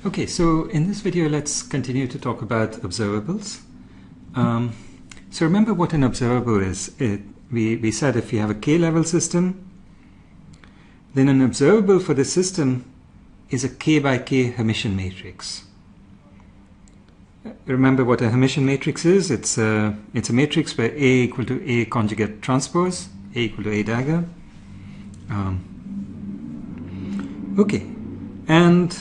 Okay, so in this video, let's continue to talk about observables. So remember what an observable is. We said if you have a k-level system, then an observable for the system is a k by k Hermitian matrix. Remember what a Hermitian matrix is? It's a matrix where A equal to A conjugate transpose, A equal to A dagger. Okay, and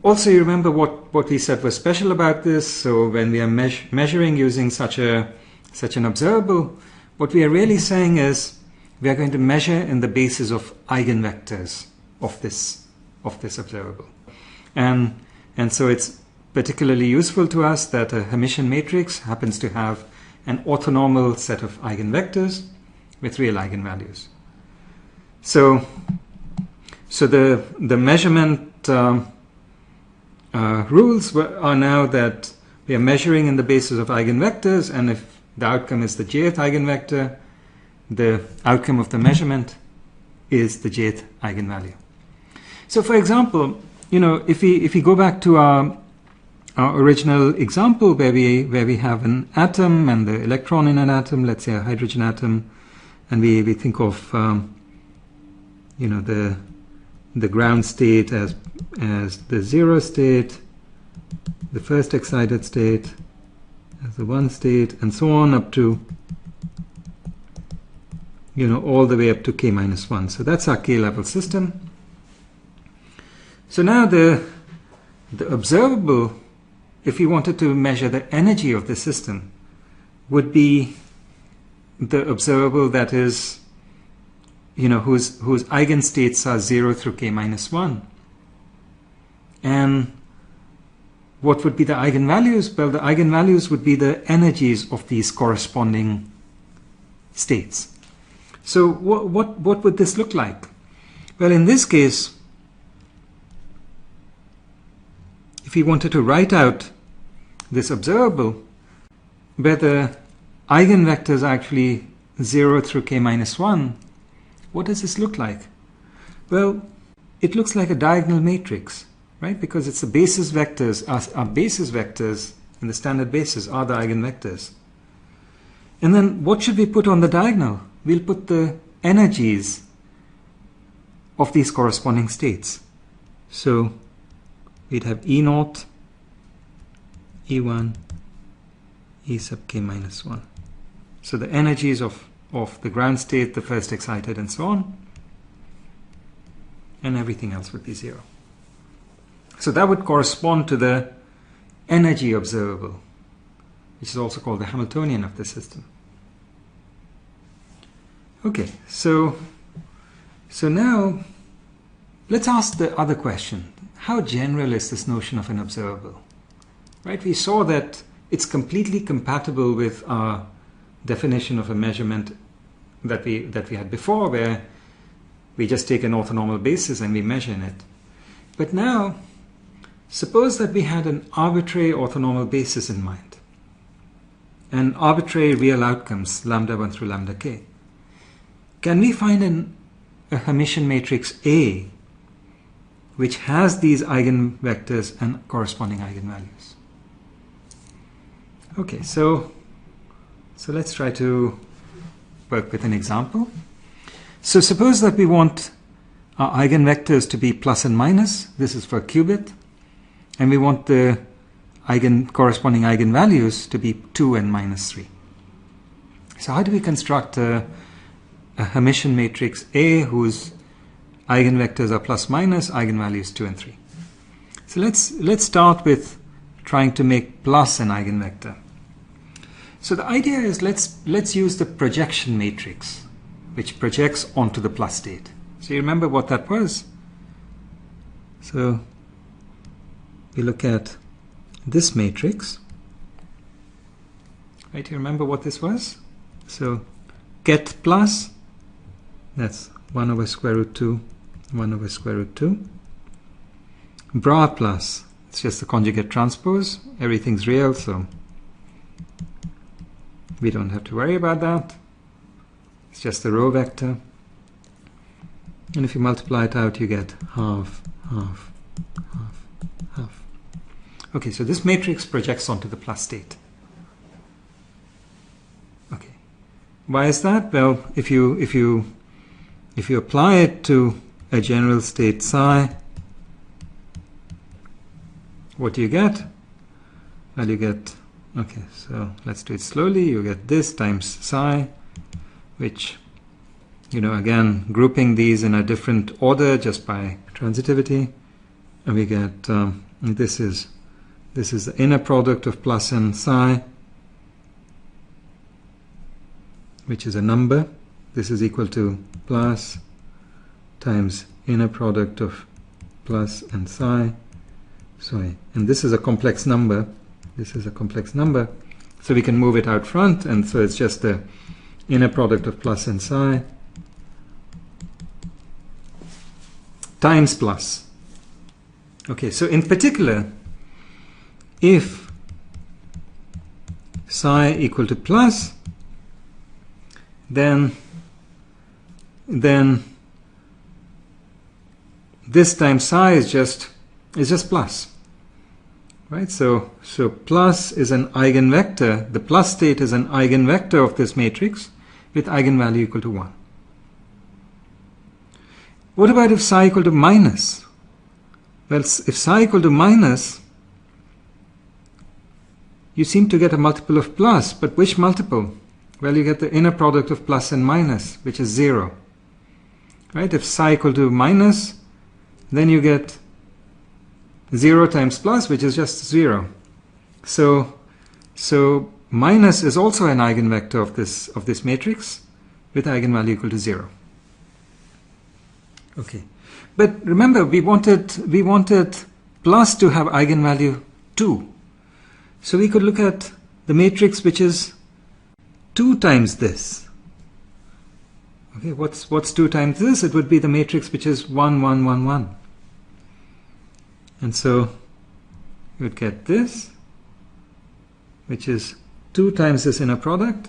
also you remember what we said was special about this. So when we are measuring using such an observable, what we are really saying is we are going to measure in the basis of eigenvectors of this observable, and so it's particularly useful to us that a Hermitian matrix happens to have an orthonormal set of eigenvectors with real eigenvalues. So the measurement rules are now that we are measuring in the basis of eigenvectors, and if the outcome is the jth eigenvector, the outcome of the measurement is the jth eigenvalue. So for example, if we go back to our original example where we have an atom and the electron in an atom, let's say a hydrogen atom, and we think of the ground state as the zero state, the first excited state as the one state, and so on up to all the way up to k minus 1. So that's our k-level system. So now the observable, if we wanted to measure the energy of the system, would be the observable that is whose eigenstates are 0 through k minus 1. And what would be the eigenvalues? Well, the eigenvalues would be the energies of these corresponding states. So what would this look like? Well, in this case, if we wanted to write out this observable where the eigenvectors are actually 0 through k minus 1, what does this look like? Well, it looks like a diagonal matrix, right? Because it's the basis vectors, our basis vectors in the standard basis are the eigenvectors. And then what should we put on the diagonal? We'll put the energies of these corresponding states. So we'd have E0, E1, E sub k minus 1. So the energies of the ground state, the first excited, and so on, and everything else would be 0. So that would correspond to the energy observable, which is also called the Hamiltonian of the system. Okay, so now let's ask the other question. How general is this notion of an observable? Right? We saw that it's completely compatible with our definition of a measurement that we had before, where we just take an orthonormal basis and we measure in it. But now, suppose that we had an arbitrary orthonormal basis in mind and arbitrary real outcomes, lambda 1 through lambda k. Can we find a Hermitian matrix A which has these eigenvectors and corresponding eigenvalues? Okay, so let's try to work with an example. So suppose that we want our eigenvectors to be plus and minus. This is for a qubit. And we want the corresponding eigenvalues to be 2 and minus 3. So how do we construct a Hermitian matrix A whose eigenvectors are plus minus, eigenvalues 2 and 3? So let's start with trying to make plus an eigenvector. So the idea is let's use the projection matrix, which projects onto the plus state. So you remember what that was? So we look at this matrix, right? You remember what this was? So get plus, that's 1 over square root 2, 1 over square root 2. Bra plus, it's just the conjugate transpose. Everything's real, so we don't have to worry about that. It's just the row vector. And if you multiply it out, you get half, half, half, half. Okay, so this matrix projects onto the plus state. Okay, why is that? Well, if you apply it to a general state psi, what do you get? Well, you get, okay, so let's do it slowly. You get this times psi, which, you know, again, grouping these in a different order just by transitivity, and we get this is the inner product of plus and psi, which is a number. This is equal to plus times inner product of plus and psi. Sorry, and this is a complex number. This is a complex number, so we can move it out front, and so it's just the inner product of plus and psi times plus. Okay, so in particular, if psi equal to plus, then this times psi is just plus, right? So plus is an eigenvector. The plus state is an eigenvector of this matrix with eigenvalue equal to 1. What about if psi equal to minus? Well, if psi equal to minus, you seem to get a multiple of plus, but which multiple? Well, you get the inner product of plus and minus, which is 0. Right? If psi equal to minus, then you get 0 times plus, which is just 0. So minus is also an eigenvector of this matrix with eigenvalue equal to 0. Okay, but remember, we wanted plus to have eigenvalue 2. So we could look at the matrix which is 2 times this. Okay, what's 2 times this? It would be the matrix which is 1, 1, 1, 1. And so you would get this, which is 2 times this inner product.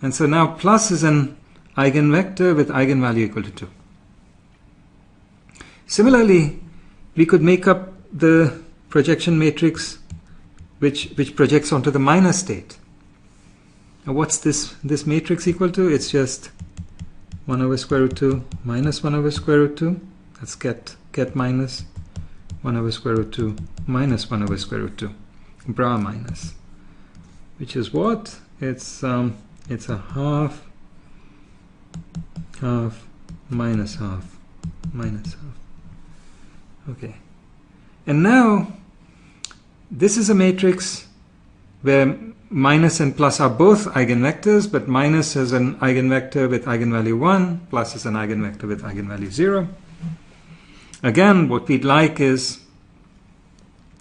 And so now plus is an eigenvector with eigenvalue equal to 2. Similarly, we could make up the projection matrix which projects onto the minus state. Now what's this matrix equal to? It's just 1 over square root 2 minus 1 over square root 2. That's get minus 1 over square root 2 minus 1 over square root 2. Bra minus. Which is what? It's a half, half, minus half, minus half. Okay. And now this is a matrix where minus and plus are both eigenvectors, but minus is an eigenvector with eigenvalue 1, plus is an eigenvector with eigenvalue 0. Again, what we'd like is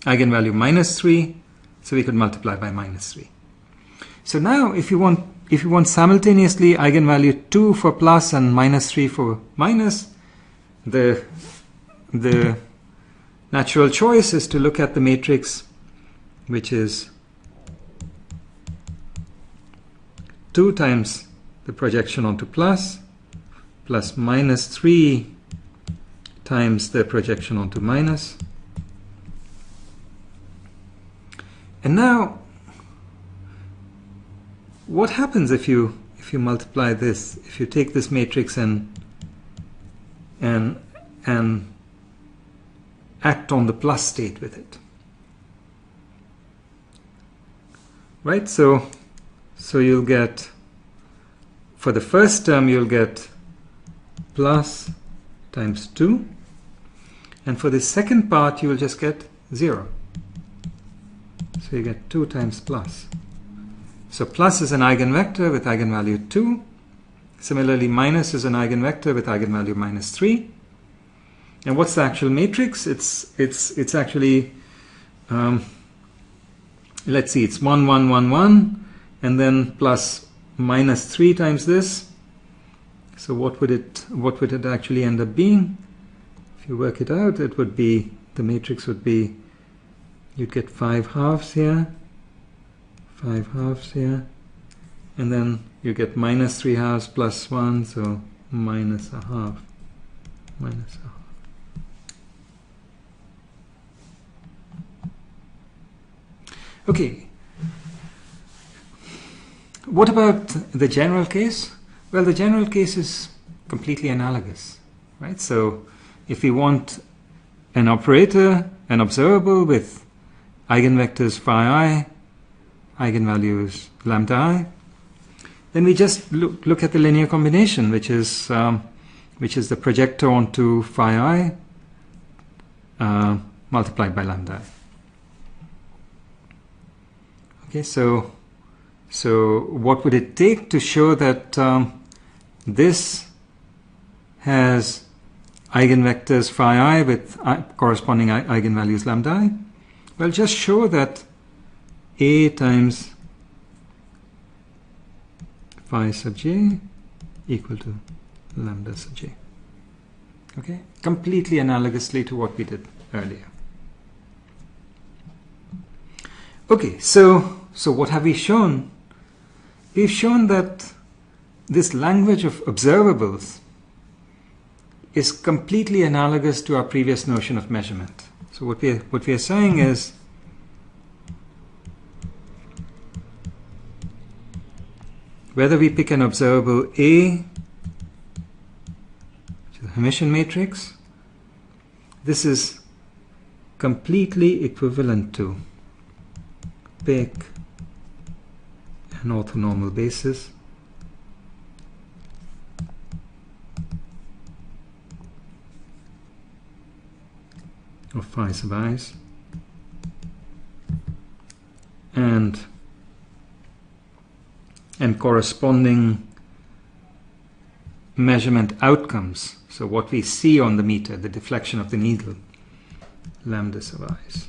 eigenvalue minus 3, so we could multiply by minus 3. So now if you want simultaneously eigenvalue 2 for plus and minus 3 for minus, the natural choice is to look at the matrix which is 2 times the projection onto plus, plus minus 3 times the projection onto minus. And now, what happens if you multiply this? If you take this matrix and act on the plus state with it, right? So you'll get, for the first term, you'll get plus times 2, and for the second part, you will just get 0. So you get 2 times plus. So plus is an eigenvector with eigenvalue 2. Similarly, minus is an eigenvector with eigenvalue minus 3. And what's the actual matrix? It's actually, let's see, it's 1, 1, 1, 1, and then plus minus 3 times this. So what would it actually end up being? If you work it out, it would be, the matrix would be, you'd get 5 halves here, 5 halves here, and then you get minus 3 halves plus 1, so minus a half, minus a half. Okay. What about the general case? Well, the general case is completely analogous, right? So if we want an operator, an observable with eigenvectors phi I, eigenvalues lambda I, then we just look at the linear combination, which is the projector onto phi I multiplied by lambda I. Okay, so what would it take to show that this has eigenvectors phi I with corresponding eigenvalues lambda I? Well, just show that A times phi sub j equal to lambda sub j. Okay, completely analogously to what we did earlier. Okay, so what have we shown? We've shown that this language of observables is completely analogous to our previous notion of measurement. So what we are saying is whether we pick an observable A, which is a Hermitian matrix, this is completely equivalent to pick an orthonormal basis of phi sub i's and corresponding measurement outcomes. So what we see on the meter, the deflection of the needle, lambda sub i's.